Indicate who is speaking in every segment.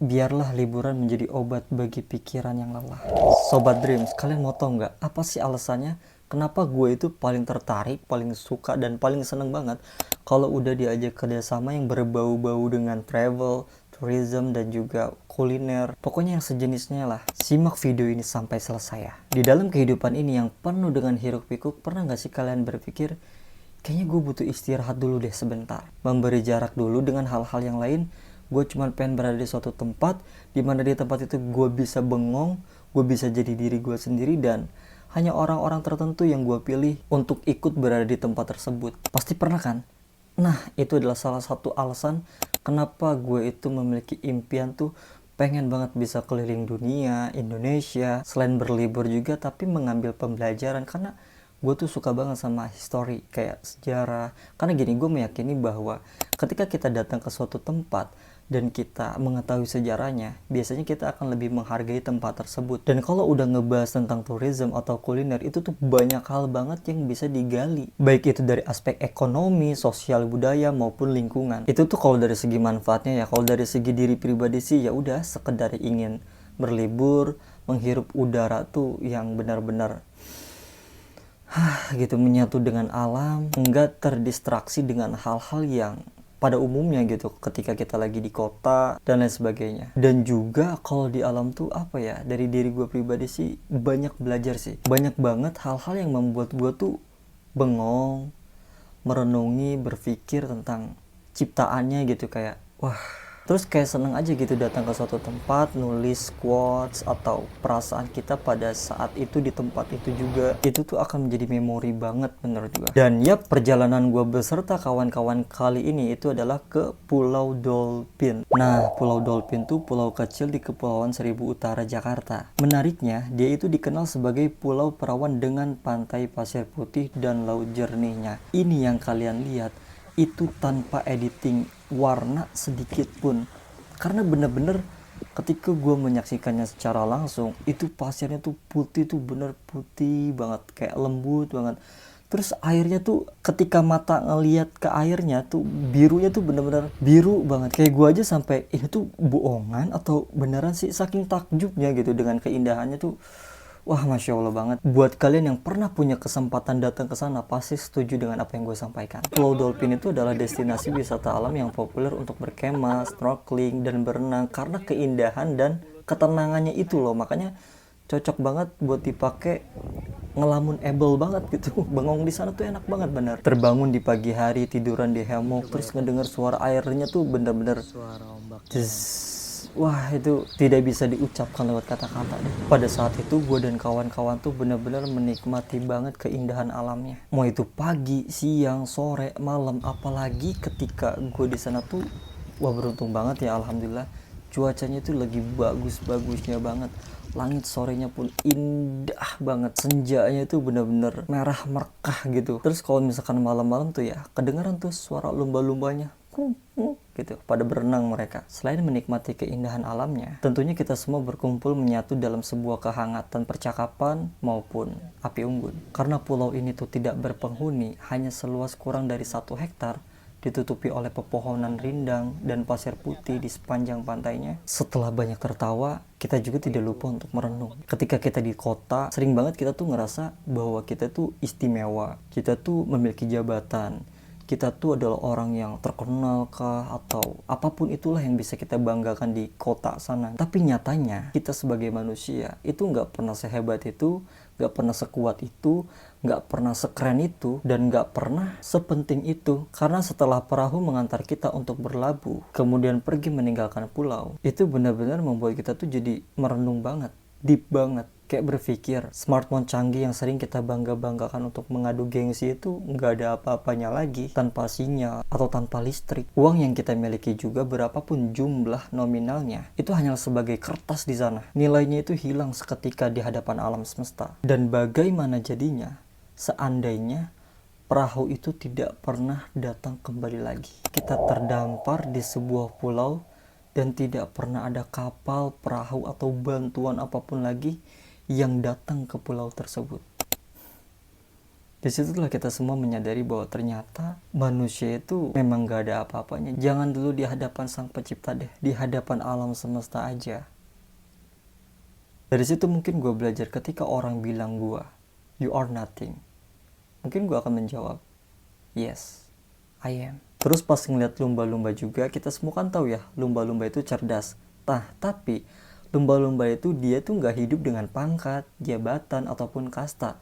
Speaker 1: Biarlah liburan menjadi obat bagi pikiran yang lelah. Sobat Dreams, kalian mau tau nggak apa sih alasannya kenapa gue itu paling tertarik, paling suka, dan paling seneng banget kalau udah diajak kerjasama yang berbau-bau dengan travel, tourism, dan juga kuliner. Pokoknya yang sejenisnya lah. Simak video ini sampai selesai ya. Di dalam kehidupan ini yang penuh dengan hiruk pikuk, pernah nggak sih kalian berpikir, kayaknya gue butuh istirahat dulu deh sebentar. Memberi jarak dulu dengan hal-hal yang lain. Gue cuma pengen berada di suatu tempat, dimana di tempat itu gue bisa bengong, gue bisa jadi diri gue sendiri, dan hanya orang-orang tertentu yang gue pilih untuk ikut berada di tempat tersebut. Pasti pernah kan? Nah, itu adalah salah satu alasan kenapa gue itu memiliki impian tuh pengen banget bisa keliling dunia, Indonesia, selain berlibur juga tapi mengambil pembelajaran, karena gue tuh suka banget sama history, kayak sejarah. Karena gini, gue meyakini bahwa ketika kita datang ke suatu tempat dan kita mengetahui sejarahnya, biasanya kita akan lebih menghargai tempat tersebut. Dan kalau udah ngebahas tentang tourism atau kuliner, itu tuh banyak hal banget yang bisa digali. Baik itu dari aspek ekonomi, sosial, budaya, maupun lingkungan. Itu tuh kalau dari segi manfaatnya ya. Kalau dari segi diri pribadi sih ya udah sekedar ingin berlibur, menghirup udara tuh yang benar-benar gitu, menyatu dengan alam, enggak terdistraksi dengan hal-hal yang pada umumnya gitu ketika kita lagi di kota dan lain sebagainya. Dan juga kalau di alam tuh apa ya, dari diri gue pribadi sih banyak belajar sih, banyak banget hal-hal yang membuat gue tuh bengong, merenungi, berpikir tentang ciptaannya gitu. Kayak wah, terus kayak seneng aja gitu datang ke suatu tempat, nulis quotes atau perasaan kita pada saat itu di tempat itu juga. Itu tuh akan menjadi memori banget menurut gue. Dan ya, perjalanan gue beserta kawan-kawan kali ini itu adalah ke Pulau Dolphin. Nah, Pulau Dolphin tuh pulau kecil di Kepulauan Seribu Utara, Jakarta. Menariknya, dia itu dikenal sebagai pulau perawan dengan pantai pasir putih dan laut jernihnya. Ini yang kalian lihat itu tanpa editing warna sedikit pun, karena bener-bener ketika gue menyaksikannya secara langsung, itu pasirnya tuh putih, tuh bener putih banget, kayak lembut banget. Terus airnya tuh ketika mata ngeliat ke airnya tuh birunya tuh bener-bener biru banget. Kayak gue aja sampai ini tuh bohongan atau beneran sih, saking takjubnya gitu dengan keindahannya tuh. Wah, Masya Allah banget. Buat kalian yang pernah punya kesempatan datang ke sana, pasti setuju dengan apa yang gue sampaikan. Pulau Dolphin itu adalah destinasi wisata alam yang populer untuk berkemah, snorkeling, dan berenang karena keindahan dan ketenangannya itu loh. Makanya cocok banget buat dipakai ngelamun able banget gitu. Bengong di sana tuh enak banget bener. Terbangun di pagi hari, tiduran di hammock, terus ngedenger suara airnya tuh bener-bener suara ombak. Wah, itu tidak bisa diucapkan lewat kata-kata deh. Pada saat itu gue dan kawan-kawan tuh benar-benar menikmati banget keindahan alamnya. Mau itu pagi, siang, sore, malam, apalagi ketika gue di sana tuh, wah beruntung banget ya, alhamdulillah. Cuacanya tuh lagi bagus-bagusnya banget. Langit sorenya pun indah banget. Senjanya tuh benar-benar merah merkah gitu. Terus kalau misalkan malam-malam tuh ya, kedengaran tuh suara lumba-lumbanya gitu, pada berenang mereka. Selain menikmati keindahan alamnya, tentunya kita semua berkumpul menyatu dalam sebuah kehangatan percakapan maupun api unggun. Karena pulau ini tuh tidak berpenghuni, hanya seluas kurang dari 1 hektar, ditutupi oleh pepohonan rindang dan pasir putih di sepanjang pantainya. Setelah banyak tertawa, kita juga tidak lupa untuk merenung. Ketika kita di kota, sering banget kita tuh ngerasa bahwa kita tuh istimewa, kita tuh memiliki jabatan, kita tuh adalah orang yang terkenal kah, atau apapun itulah yang bisa kita banggakan di kota sana. Tapi nyatanya kita sebagai manusia itu nggak pernah sehebat itu, nggak pernah sekuat itu, nggak pernah sekeren itu, dan nggak pernah sepenting itu. Karena setelah perahu mengantar kita untuk berlabuh, kemudian pergi meninggalkan pulau, itu benar-benar membuat kita tuh jadi merenung banget, deep banget. Kayak berpikir, smartphone canggih yang sering kita bangga-banggakan untuk mengadu gengsi itu nggak ada apa-apanya lagi tanpa sinyal atau tanpa listrik. Uang yang kita miliki juga, berapapun jumlah nominalnya, itu hanya sebagai kertas di sana. Nilainya itu hilang seketika di hadapan alam semesta. Dan bagaimana jadinya seandainya perahu itu tidak pernah datang kembali lagi? Kita terdampar di sebuah pulau dan tidak pernah ada kapal, perahu, atau bantuan apapun lagi yang datang ke pulau tersebut. Di situlah kita semua menyadari bahwa ternyata manusia itu memang gak ada apa-apanya. Jangan dulu di hadapan sang pencipta deh, di hadapan alam semesta aja. Dari situ mungkin gue belajar ketika orang bilang gue, you are nothing. Mungkin gue akan menjawab, yes, I am. Terus pas ngeliat lumba-lumba juga, kita semua kan tahu ya, lumba-lumba itu cerdas. Tapi lumba-lumba itu dia tuh nggak hidup dengan pangkat, jabatan, ataupun kasta.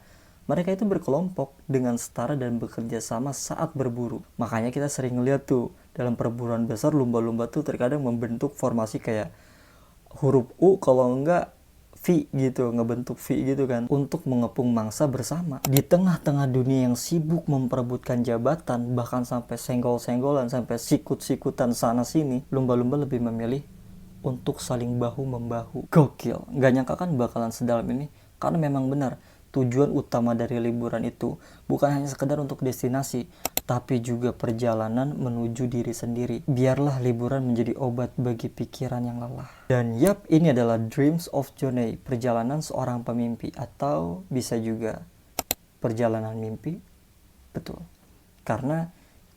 Speaker 1: Mereka itu berkelompok dengan setara dan bekerja sama saat berburu. Makanya kita sering ngeliat tuh, dalam perburuan besar lumba-lumba tuh terkadang membentuk formasi kayak huruf U, kalau enggak V gitu, ngebentuk V gitu kan, untuk mengepung mangsa bersama. Di tengah-tengah dunia yang sibuk memperebutkan jabatan, bahkan sampai senggol-senggolan, sampai sikut-sikutan sana sini, lumba-lumba lebih memilih untuk saling bahu-membahu. Gokil, gak nyangka kan bakalan sedalam ini, karena memang benar, tujuan utama dari liburan itu bukan hanya sekedar untuk destinasi, tapi juga perjalanan menuju diri sendiri. Biarlah liburan menjadi obat bagi pikiran yang lelah. Dan yap, ini adalah Dreams of Journey, perjalanan seorang pemimpi, atau bisa juga perjalanan mimpi. Betul. Karena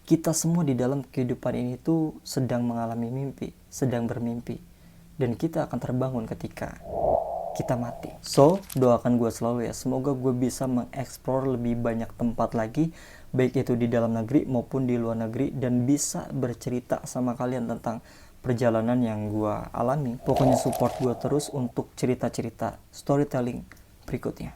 Speaker 1: kita semua di dalam kehidupan ini tuh sedang mengalami mimpi, sedang bermimpi. Dan kita akan terbangun ketika kita mati. So, doakan gue selalu ya, semoga gue bisa mengeksplor lebih banyak tempat lagi, baik itu di dalam negeri maupun di luar negeri, dan bisa bercerita sama kalian tentang perjalanan yang gue alami. Pokoknya support gue terus untuk cerita-cerita storytelling berikutnya.